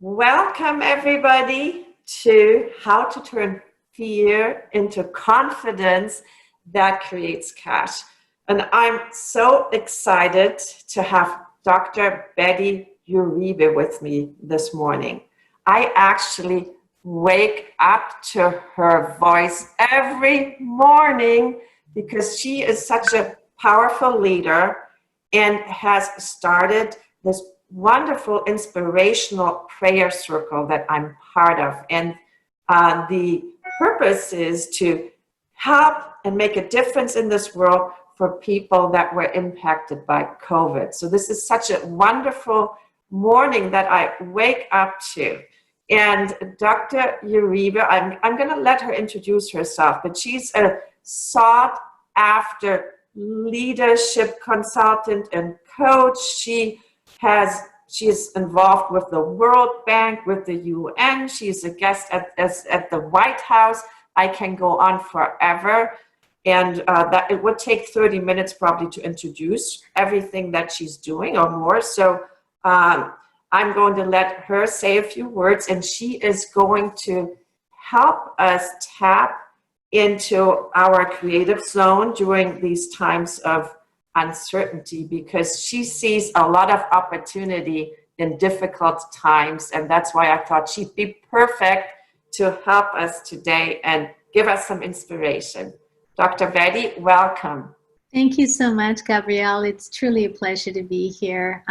Welcome, everybody, to How to Turn Fear into Confidence That Creates Cash. And I'm so excited to have Dr. Betty Uribe with me this morning. I actually wake up to her voice every morning because she is such a powerful leader and has started this wonderful inspirational prayer circle that I'm part of. And the purpose is to help and make a difference in this world for people that were impacted by COVID. So this is such a wonderful morning that I wake up to. And Dr. Uribe, I'm going to let her introduce herself, but she's a sought after leadership consultant and coach. She is involved with the World Bank, with the UN. She's a guest at the White House. I can go on forever. And that it would take 30 minutes probably to introduce everything that she's doing or more. So I'm going to let her say a few words, and she is going to help us tap into our creative zone during these times of uncertainty, because she sees a lot of opportunity in difficult times. And that's why I thought she'd be perfect to help us today and give us some inspiration. Dr. Betty, welcome. Thank you so much, Gabrielle. It's truly a pleasure to be here.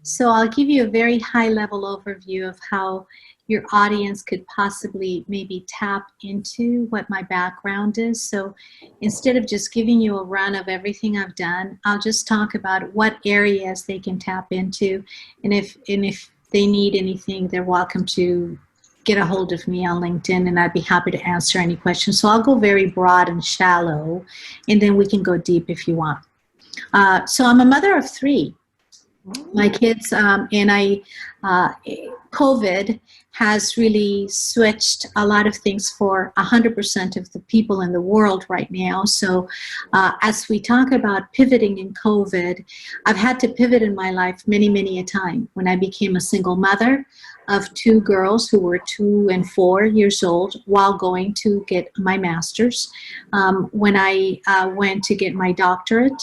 So I'll give you a very high-level overview of how your audience could possibly maybe tap into what my background is. So instead of just giving you a run of everything I've done, I'll just talk about what areas they can tap into. And if they need anything, they're welcome to get a hold of me on LinkedIn, and I'd be happy to answer any questions. So I'll go very broad and shallow, and then we can go deep if you want. So I'm a mother of three. My kids, COVID has really switched a lot of things for 100% of the people in the world right now. So as we talk about pivoting in COVID, I've had to pivot in my life many, many a time. When I became a single mother of two girls who were 2 and 4 years old while going to get my master's, when I went to get my doctorate,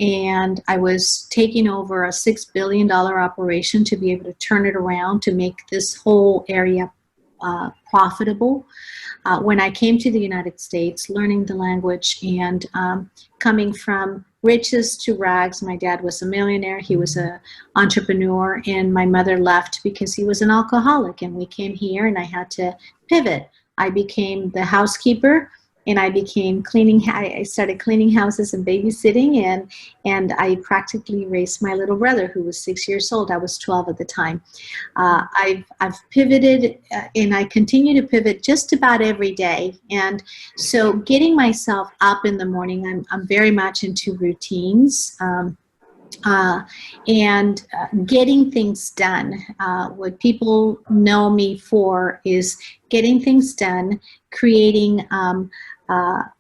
and I was taking over a $6 billion operation to be able to turn it around to make this whole area profitable. When I came to the United States, learning the language and coming from riches to rags. My dad was a millionaire. He was an entrepreneur, and my mother left because he was an alcoholic. And we came here, and I had to pivot. I became the housekeeper, and I became I started cleaning houses and babysitting, and I practically raised my little brother, who was 6 years old. I was 12 at the time. I've pivoted, and I continue to pivot just about every day. And so getting myself up in the morning, I'm very much into routines. And getting things done. What people know me for is getting things done, creating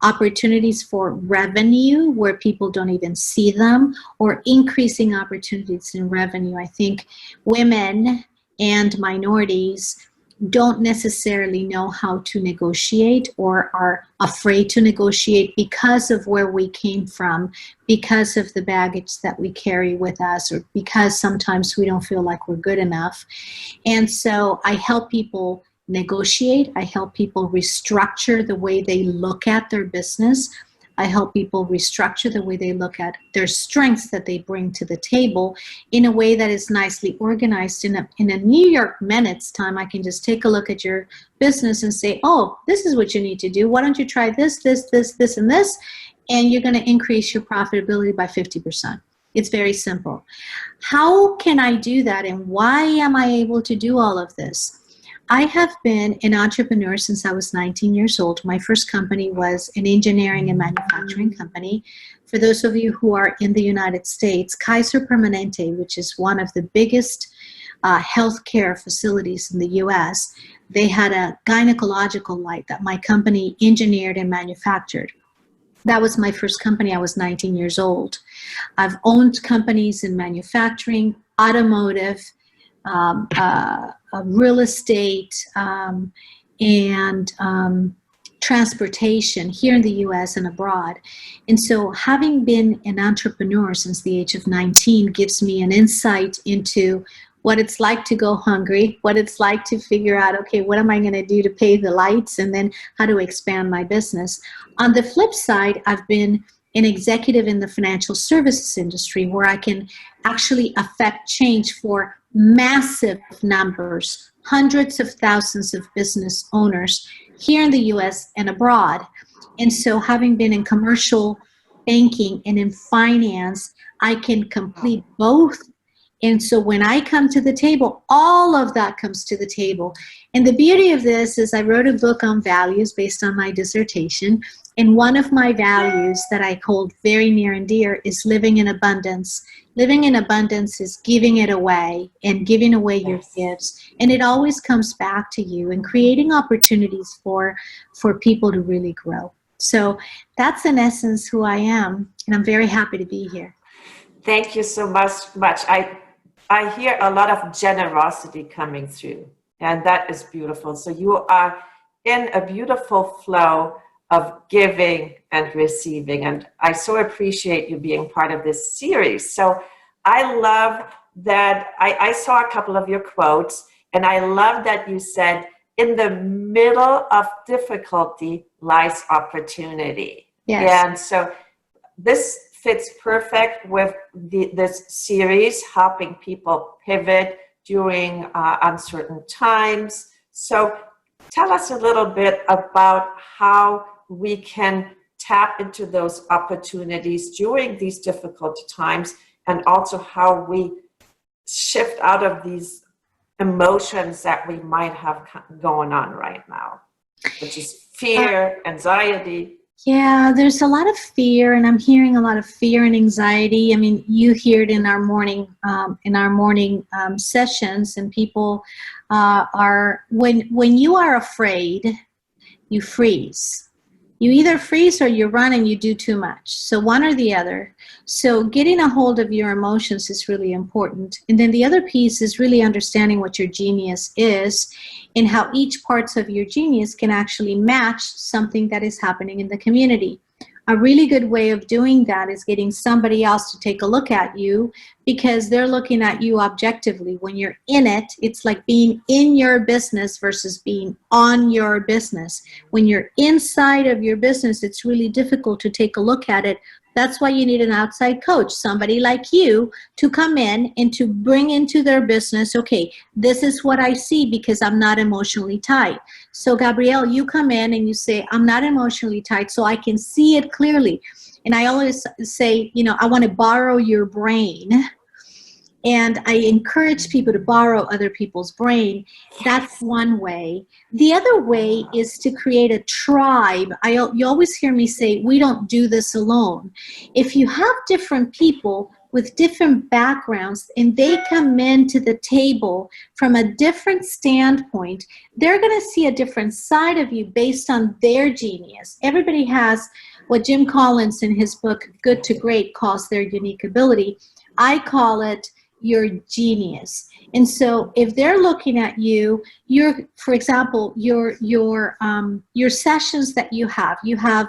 opportunities for revenue where people don't even see them, or increasing opportunities in revenue. I think women and minorities don't necessarily know how to negotiate, or are afraid to negotiate because of where we came from, because of the baggage that we carry with us, or because sometimes we don't feel like we're good enough. And so I help people negotiate. I help people restructure the way they look at their business. I help people restructure the way they look at their strengths that they bring to the table in a way that is nicely organized. In a New York minute's time, I can just take a look at your business and say, oh, this is what you need to do. Why don't you try this, this, this, this, and this, and you're going to increase your profitability by 50%. It's very simple. How can I do that, and why am I able to do all of this? I have been an entrepreneur since I was 19 years old. My first company was an engineering and manufacturing company. For those of you who are in the United States, Kaiser Permanente, which is one of the biggest healthcare facilities in the U.S., they had a gynecological light that my company engineered and manufactured. That was my first company. I was 19 years old. I've owned companies in manufacturing, automotive, real estate, and transportation here in the US and abroad. And so having been an entrepreneur since the age of 19 gives me an insight into what it's like to go hungry, what it's like to figure out, okay, what am I going to do to pay the lights, and then how to expand my business. On the flip side, I've been an executive in the financial services industry where I can actually affect change for massive numbers, hundreds of thousands of business owners here in the US and abroad. And so having been in commercial banking and in finance, I can complete both. And so when I come to the table, all of that comes to the table. And the beauty of this is I wrote a book on values based on my dissertation. And one of my values that I hold very near and dear is living in abundance. Living in abundance is giving it away and giving away your gifts. And it always comes back to you and creating opportunities for people to really grow. So that's in essence who I am. And I'm very happy to be here. Thank you so much. I hear a lot of generosity coming through, and that is beautiful. So you are in a beautiful flow of giving and receiving, and I so appreciate you being part of this series. So I love that I saw a couple of your quotes, and I love that you said, in the middle of difficulty lies opportunity. Yes. And so this fits perfect with this series, helping people pivot during uncertain times. So tell us a little bit about how we can tap into those opportunities during these difficult times, and also how we shift out of these emotions that we might have going on right now, which is fear, anxiety. Yeah, there's a lot of fear, and I'm hearing a lot of fear and anxiety. I mean, you hear it in our morning sessions, and people are when you are afraid, you freeze. You either freeze or you run and you do too much. So one or the other. So getting a hold of your emotions is really important. And then the other piece is really understanding what your genius is and how each parts of your genius can actually match something that is happening in the community. A really good way of doing that is getting somebody else to take a look at you, because they're looking at you objectively. When you're in it, it's like being in your business versus being on your business. When you're inside of your business, it's really difficult to take a look at it. That's why you need an outside coach, somebody like you, to come in and to bring into their business, okay, this is what I see because I'm not emotionally tight. So Gabrielle, you come in and you say, I'm not emotionally tight, so I can see it clearly. And I always say, I want to borrow your brain. And I encourage people to borrow other people's brain. That's one way. The other way is to create a tribe. You always hear me say, we don't do this alone. If you have different people with different backgrounds and they come into the table from a different standpoint, they're going to see a different side of you based on their genius. Everybody has what Jim Collins in his book, Good to Great, calls their unique ability. I call it your genius. And so if they're looking at you, for example, your sessions that you have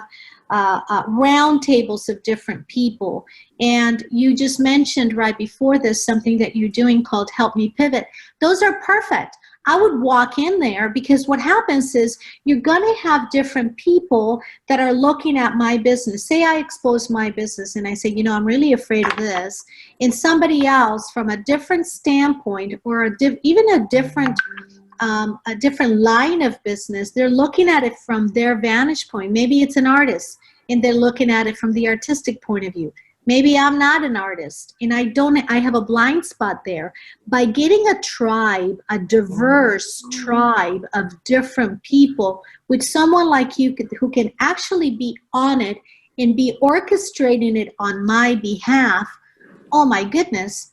round tables of different people. And you just mentioned right before this something that you're doing called Help Me Pivot. Those are perfect. I would walk in there, because what happens is you're going to have different people that are looking at my business. Say I expose my business and I say, I'm really afraid of this. And somebody else from a different standpoint, or even a different line of business, they're looking at it from their vantage point. Maybe it's an artist and they're looking at it from the artistic point of view. Maybe I'm not an artist and I have a blind spot there. By getting a tribe, a diverse tribe of different people with someone like you who can actually be on it and be orchestrating it on my behalf, oh my goodness,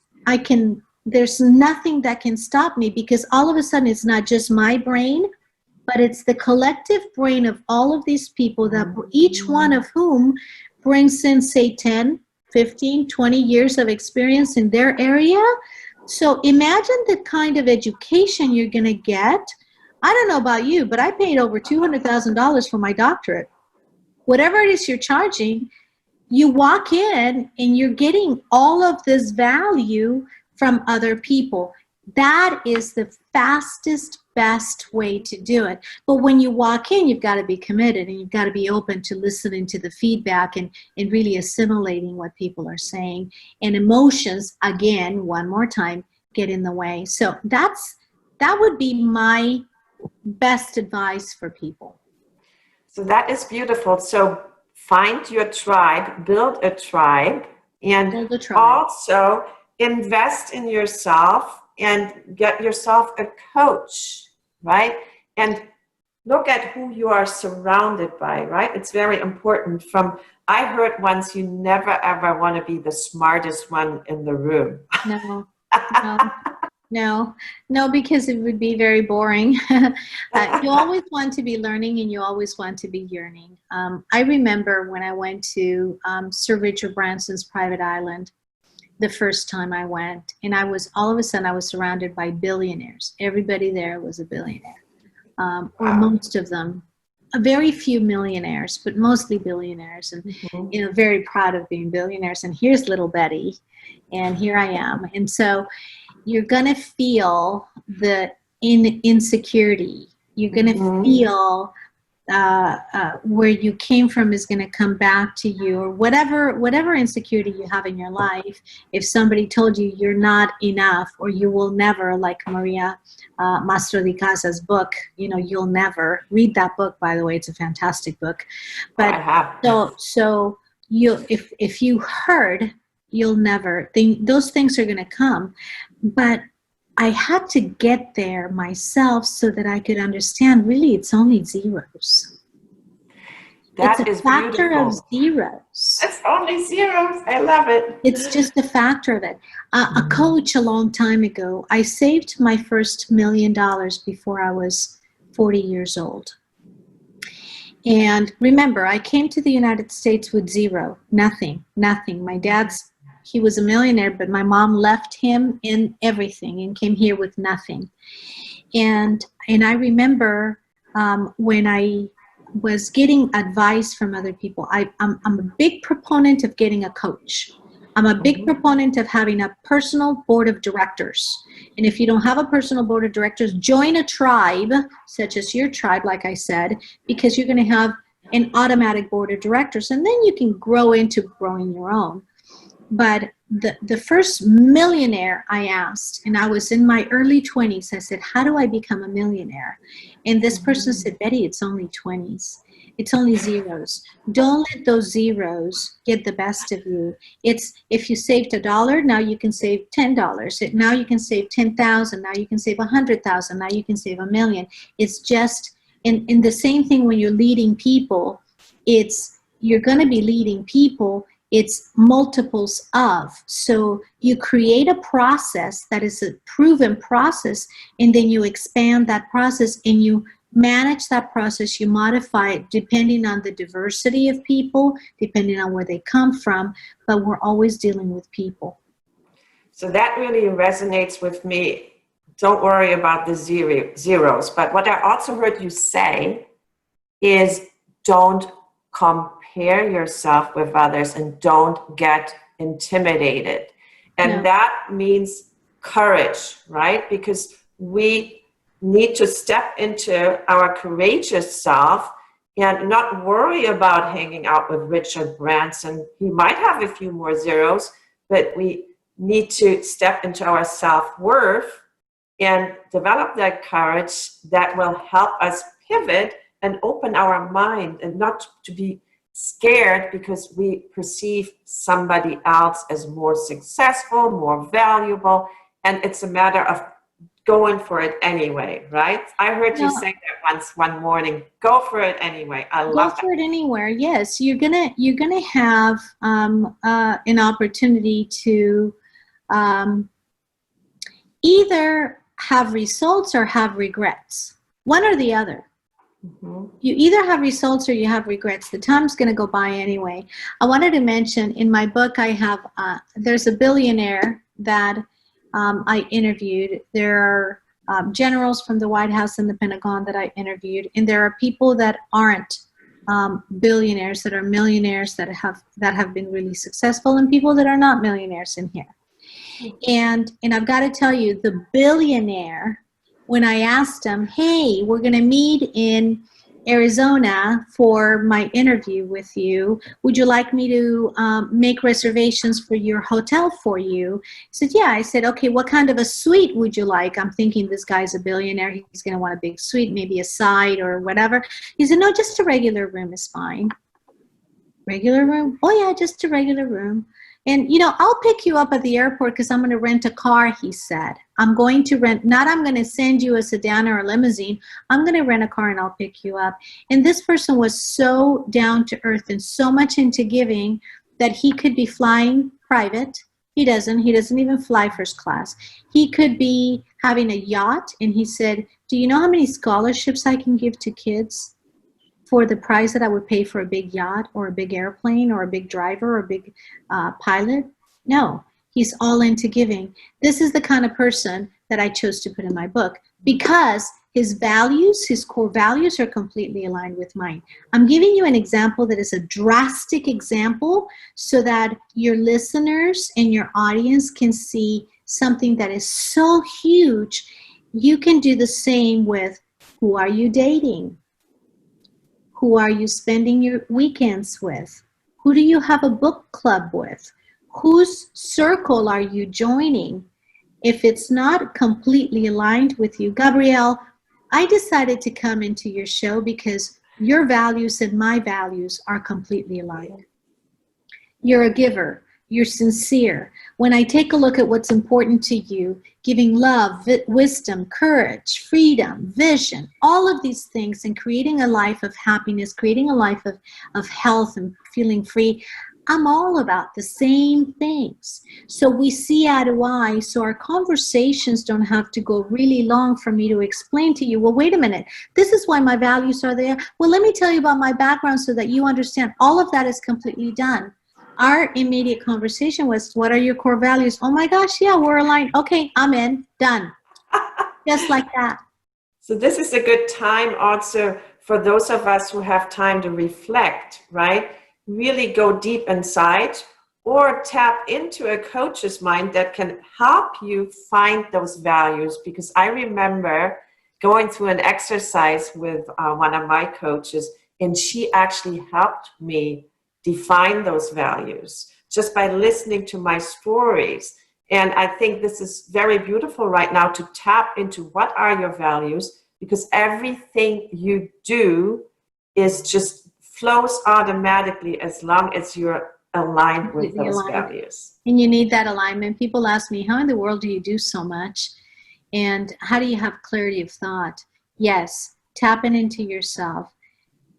there's nothing that can stop me, because all of a sudden it's not just my brain, but it's the collective brain of all of these people, that each one of whom brings in, say, 10, 15, 20 years of experience in their area. So imagine the kind of education you're going to get. I don't know about you, but I paid over $200,000 for my doctorate. Whatever it is you're charging, you walk in and you're getting all of this value from other people. That is the fastest, best way to do it. But when you walk in, you've got to be committed and you've got to be open to listening to the feedback and really assimilating what people are saying. And emotions, again, one more time, get in the way. So that would be my best advice for people. So that is beautiful. So find your tribe, build a tribe, and also invest in yourself and get yourself a coach, right? And look at who you are surrounded by, right? It's very important. I heard once, you never ever want to be the smartest one in the room. No, because it would be very boring. You always want to be learning and you always want to be yearning. I remember when I went to Sir Richard Branson's private island the first time I went, and all of a sudden I was surrounded by billionaires. Everybody there was a billionaire, or most of them. Very few millionaires, but mostly billionaires, and very proud of being billionaires. And here's little Betty, and here I am. And so you're going to feel the insecurity. You're going to feel where you came from is going to come back to you, or whatever insecurity you have in your life. If somebody told you you're not enough or you will never, like Maria Mastro di Casa's book, you'll never read that book. By the way, it's a fantastic book. But so if you heard, you'll never think those things are going to come. But I had to get there myself so that I could understand, really, it's only zeros. It's a factor of zeros. It's only zeros. I love it. It's just a factor of it. A coach a long time ago, I saved my first $1 million before I was 40 years old. And remember, I came to the United States with zero, nothing. My he was a millionaire, but my mom left him in everything and came here with nothing. And I remember when I was getting advice from other people, I'm a big proponent of getting a coach. I'm a big proponent of having a personal board of directors. And if you don't have a personal board of directors, join a tribe, such as your tribe, like I said, because you're going to have an automatic board of directors. And then you can grow into growing your own. But the first millionaire I asked, and I was in my early 20s, I said, how do I become a millionaire? And this person said, Betty, it's only 20s. It's only zeros. Don't let those zeros get the best of you. It's if you saved $1, now you can save $10. Now you can save 10,000. Now you can save 100,000. Now you can save $1 million. It's just, in the same thing when you're leading people, you're going to be leading people. It's multiples of. So you create a process that is a proven process, and then you expand that process and you manage that process. You modify it depending on the diversity of people, depending on where they come from, but we're always dealing with people. So that really resonates with me. Don't worry about the zeros. But what I also heard you say is don't compare yourself with others and don't get intimidated. And that means courage, right? Because we need to step into our courageous self and not worry about hanging out with Richard Branson. He might have a few more zeros, but we need to step into our self-worth and develop that courage that will help us pivot and open our mind, and not to be scared because we perceive somebody else as more successful, more valuable, and it's a matter of going for it anyway, right? I heard you say that once one morning. Go for it anyway. I love that. Go for it anywhere. Yes, you're gonna have an opportunity to either have results or have regrets. One or the other. You either have results or you have regrets. The time's going to go by anyway. I wanted to mention in my book, I have there's a billionaire that I interviewed. There are generals from the White House and the Pentagon that I interviewed, and there are people that aren't billionaires, that are millionaires, that have been really successful, and people that are not millionaires in here. And I've got to tell you, the billionaire, when I asked him, hey, we're going to meet in Arizona for my interview with you, would you like me to make reservations for your hotel for you? He said, yeah. I said, okay, what kind of a suite would you like? I'm thinking this guy's a billionaire. He's going to want a big suite, maybe a side or whatever. He said, no, just a regular room is fine. Regular room? Oh, yeah, just a regular room. And, I'll pick you up at the airport because I'm going to rent a car, he said. I'm going to rent, not I'm going to send you a sedan or a limousine. I'm going to rent a car and I'll pick you up. And this person was so down to earth and so much into giving that he could be flying private. He doesn't even fly first class. He could be having a yacht. And he said, do you know how many scholarships I can give to kids for the price that I would pay for a big yacht or a big airplane or a big driver or a big pilot? No, he's all into giving. This is the kind of person that I chose to put in my book because his values, his core values are completely aligned with mine. I'm giving you an example that is a drastic example so that your listeners and your audience can see something that is so huge. You can do the same with who are you dating? Who are you spending your weekends with? Who do you have a book club with? Whose circle are you joining? If it's not completely aligned with you, Gabrielle, I decided to come into your show because your values and my values are completely aligned. You're a giver. You're sincere. When I take a look at what's important to you, giving love, wisdom, courage, freedom, vision, all of these things, and creating a life of happiness, creating a life of health and feeling free, I'm all about the same things. So we see eye to eye, so our conversations don't have to go really long for me to explain to you, well, wait a minute, this is why my values are there. Well, let me tell you about my background so that you understand. All of that is completely done. Our immediate conversation was, what are your core values? Oh my gosh, yeah, we're aligned. Okay, I'm in, done. Just like that. So this is a good time also for those of us who have time to reflect, right? Really go deep inside or tap into a coach's mind that can help you find those values. Because I remember going through an exercise with one of my coaches, and she actually helped me define those values just by listening to my stories. And I think this is very beautiful right now to tap into what are your values, because everything you do is just flows automatically as long as you're aligned with those values. And you need that alignment. People ask me, how in the world do you do so much? And how do you have clarity of thought? Yes, tapping into yourself.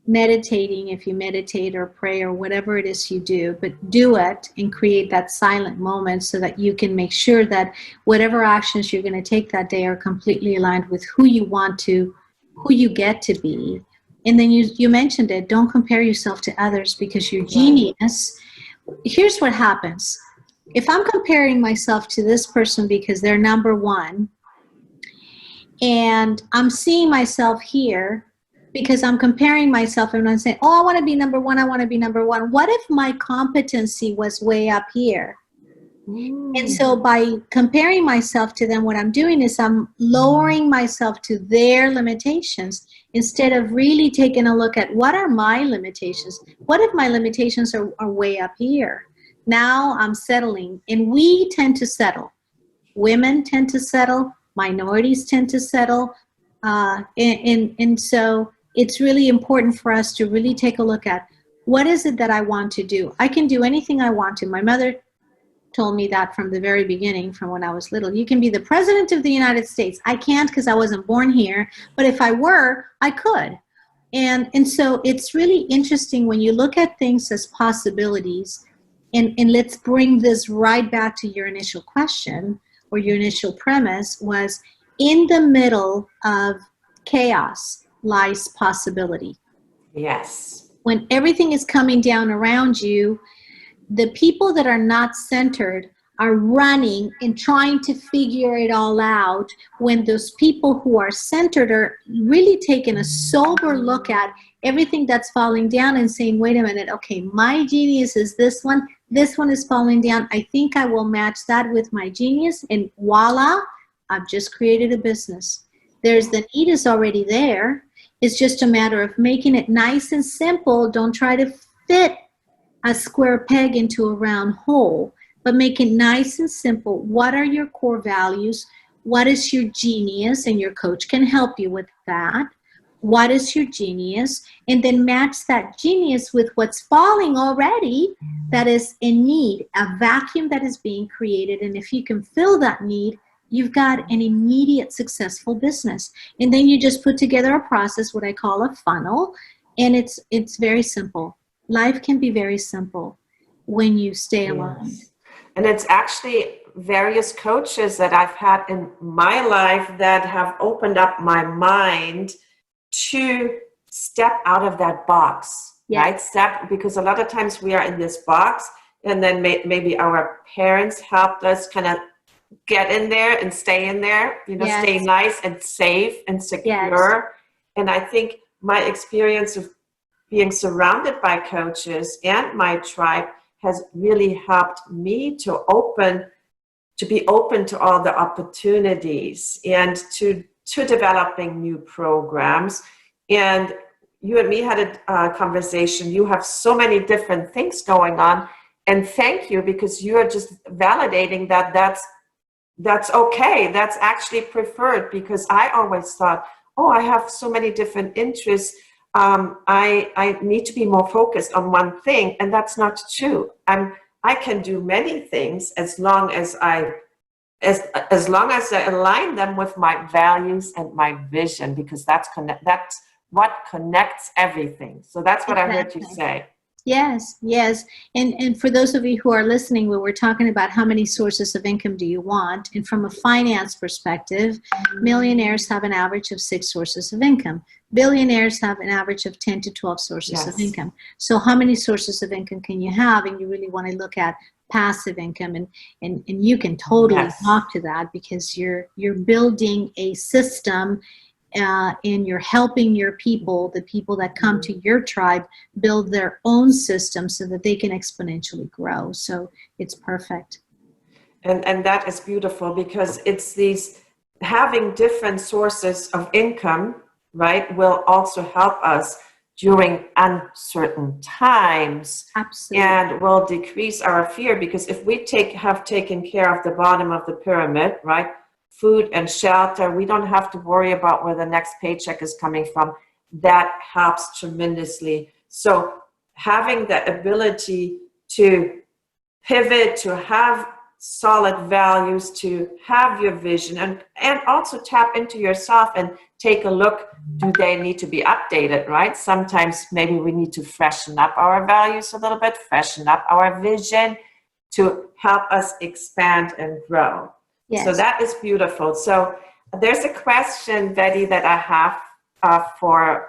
Meditating, if you meditate or pray or whatever it is you do, but do it and create that silent moment so that you can make sure that whatever actions you're going to take that day are completely aligned with who you want to, who you get to be. And then you mentioned it, don't compare yourself to others because you're genius. Here's what happens. If I'm comparing myself to this person because they're number one, and I'm seeing myself here, because I'm comparing myself and I'm saying, oh, I want to be number one. I want to be number one. What if my competency was way up here? And so by comparing myself to them, what I'm doing is I'm lowering myself to their limitations instead of really taking a look at what are my limitations? What if my limitations are way up here? Now I'm settling, and we tend to settle. Women tend to settle. Minorities tend to settle. And so it's really important for us to really take a look at what is it that I want to do. I can do anything I want to. My mother told me that from the very beginning, from when I was little. You can be the president of the United States. I can't because I wasn't born here, but if I were, I could. And so it's really interesting when you look at things as possibilities, and let's bring this right back to your initial question, or your initial premise was, in the middle of chaos lies possibility. Yes. When everything is coming down around you, the people that are not centered are running and trying to figure it all out, when those people who are centered are really taking a sober look at everything that's falling down and saying, wait a minute, okay, my genius is this one is falling down. I think I will match that with my genius, and voila, I've just created a business. There's the need is already there. It's just a matter of making it nice and simple. Don't try to fit a square peg into a round hole, but make it nice and simple. What are your core values? What is your genius? And your coach can help you with that. What is your genius? And then match that genius with what's falling already that is in need, a vacuum that is being created. And if you can fill that need, you've got an immediate successful business. And then you just put together a process, what I call a funnel, and it's very simple. Life can be very simple when you stay aligned. Yes. And it's actually various coaches that I've had in my life that have opened up my mind to step out of that box, right? Because a lot of times we are in this box, and then maybe our parents helped us kind of get in there and stay in there, stay nice and safe and secure. And I think my experience of being surrounded by coaches and my tribe has really helped me to be open to all the opportunities and to developing new programs. And you and me had a conversation. You have so many different things going on, and thank you, because you are just validating that that's okay. That's actually preferred, because I always thought, oh, I have so many different interests. I need to be more focused on one thing, and that's not true. I can do many things as long as I align them with my values and my vision, because that's what connects everything. So that's what I heard you say. Yes. And for those of you who are listening, we were talking about how many sources of income do you want. And from a finance perspective, millionaires have an average of 6 sources of income. Billionaires have an average of 10 to 12 sources of income. So how many sources of income can you have? And you really want to look at passive income, and you can totally talk to that, because you're building a system, and you're helping your people, the people that come to your tribe, build their own system so that they can exponentially grow. So it's perfect. And that is beautiful, because it's these having different sources of income, right, will also help us during uncertain times. Absolutely. And will decrease our fear, because if we have taken care of the bottom of the pyramid, right, food and shelter, we don't have to worry about where the next paycheck is coming from. That helps tremendously. So having the ability to pivot, to have solid values, to have your vision, and also tap into yourself and take a look, do they need to be updated, right? Sometimes maybe we need to freshen up our values a little bit, freshen up our vision to help us expand and grow. Yes. So that is beautiful. So there's a question, Betty, that I have for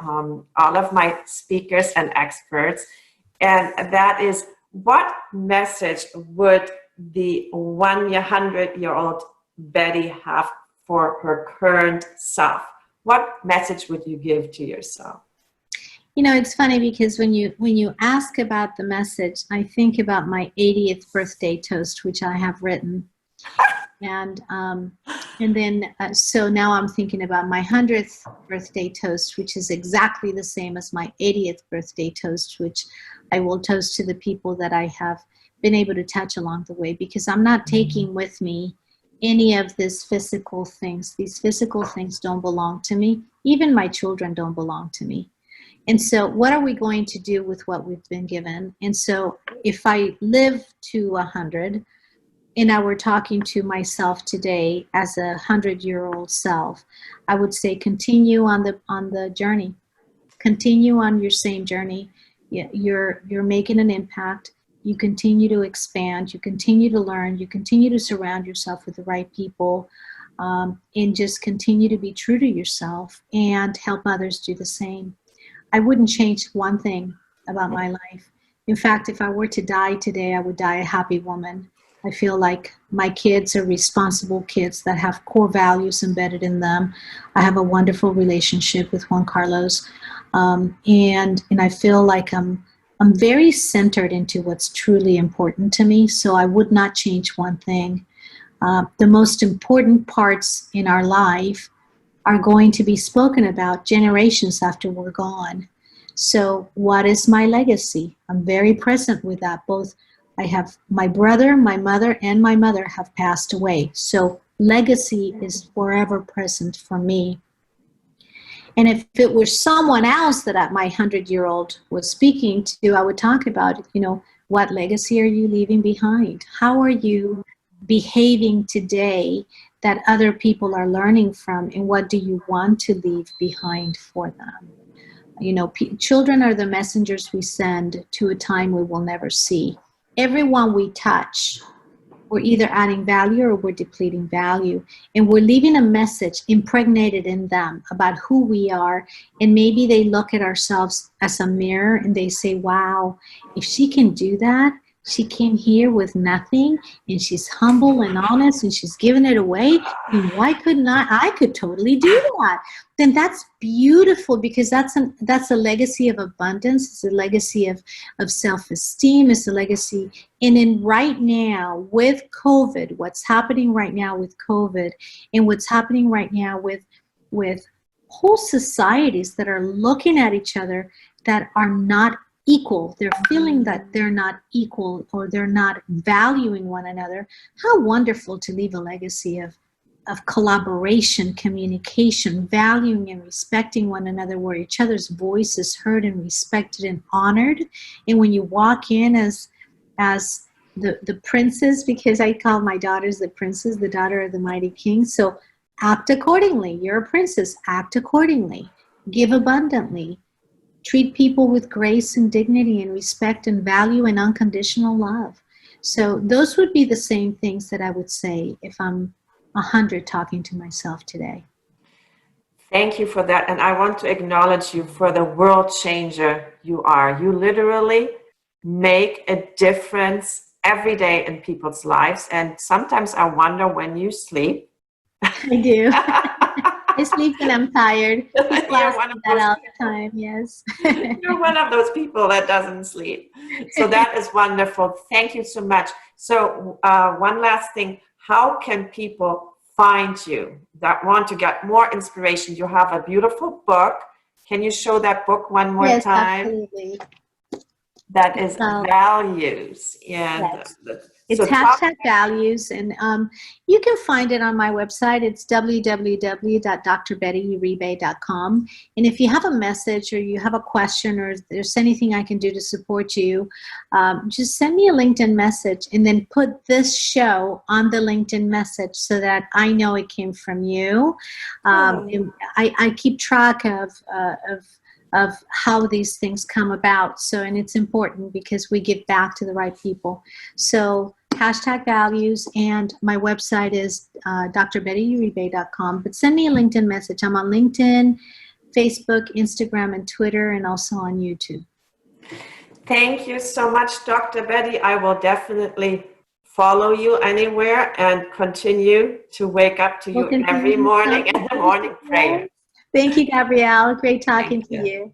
all of my speakers and experts, and that is, what message would the 100-year-old Betty have for her current self? What message would you give to yourself? It's funny, because when you ask about the message, I think about my 80th birthday toast, which I have written. And then so now I'm thinking about my 100th birthday toast, which is exactly the same as my 80th birthday toast, which I will toast to the people that I have been able to touch along the way, because I'm not taking with me any of these physical things. These physical things don't belong to me. Even my children don't belong to me. And so what are we going to do with what we've been given? And so if I live to 100, and I were talking to myself today as a 100-year-old self, I would say continue on the journey. Continue on your same journey. You're making an impact. You continue to expand. You continue to learn. You continue to surround yourself with the right people, and just continue to be true to yourself and help others do the same. I wouldn't change one thing about my life. In fact, if I were to die today, I would die a happy woman. I feel like my kids are responsible kids that have core values embedded in them. I have a wonderful relationship with Juan Carlos, and I feel like I'm very centered into what's truly important to me. So I would not change one thing. The most important parts in our life are going to be spoken about generations after we're gone. So what is my legacy? I'm very present with that. Both I have my brother, my mother, and my mother have passed away. So legacy is forever present for me. And if it were someone else that my 100-year-old was speaking to, I would talk about, what legacy are you leaving behind? How are you behaving today that other people are learning from? And what do you want to leave behind for them? Children are the messengers we send to a time we will never see. Everyone we touch, we're either adding value or we're depleting value. And we're leaving a message impregnated in them about who we are. And maybe they look at ourselves as a mirror and they say, wow, if she can do that, she came here with nothing, and she's humble and honest, and she's giving it away. And why couldn't I could totally do that. Then that's beautiful, because that's a legacy of abundance. It's a legacy of self-esteem. It's a legacy. And in right now with COVID, what's happening right now with COVID, and what's happening right now with whole societies that are looking at each other that are not equal. They're feeling that they're not equal, or they're not valuing one another. How wonderful to leave a legacy of collaboration, communication, valuing and respecting one another, where each other's voice is heard and respected and honored. And when you walk in as the princess, because I call my daughters the princess, the daughter of the mighty king. So act accordingly. You're a princess. Act accordingly. Give abundantly. Treat people with grace and dignity and respect and value and unconditional love. So those would be the same things that I would say if I'm 100 talking to myself today. Thank you for that. And I want to acknowledge you for the world changer you are. You literally make a difference every day in people's lives. And sometimes I wonder when you sleep. I do. I sleep when I'm tired. You're one of that all the time, yes. You're one of those people that doesn't sleep. So that is wonderful. Thank you so much. So one last thing, how can people find you that want to get more inspiration? You have a beautiful book. Can you show that book one more yes, time? Absolutely. That is values. And yes. It's hashtag values, and you can find it on my website. It's www.drbettyuribe.com. And if you have a message, or you have a question, or there's anything I can do to support you, just send me a LinkedIn message, and then put this show on the LinkedIn message so that I know it came from you. I keep track of how these things come about. So, and it's important because we give back to the right people. So hashtag values, and my website is drbettyuribe.com. But send me a LinkedIn message. I'm on LinkedIn, Facebook, Instagram, and Twitter, and also on YouTube. Thank you so much, Dr. Betty. I will definitely follow you anywhere and continue to wake up to you every morning in the morning prayer. Thank you, Gabrielle. Great talking to you.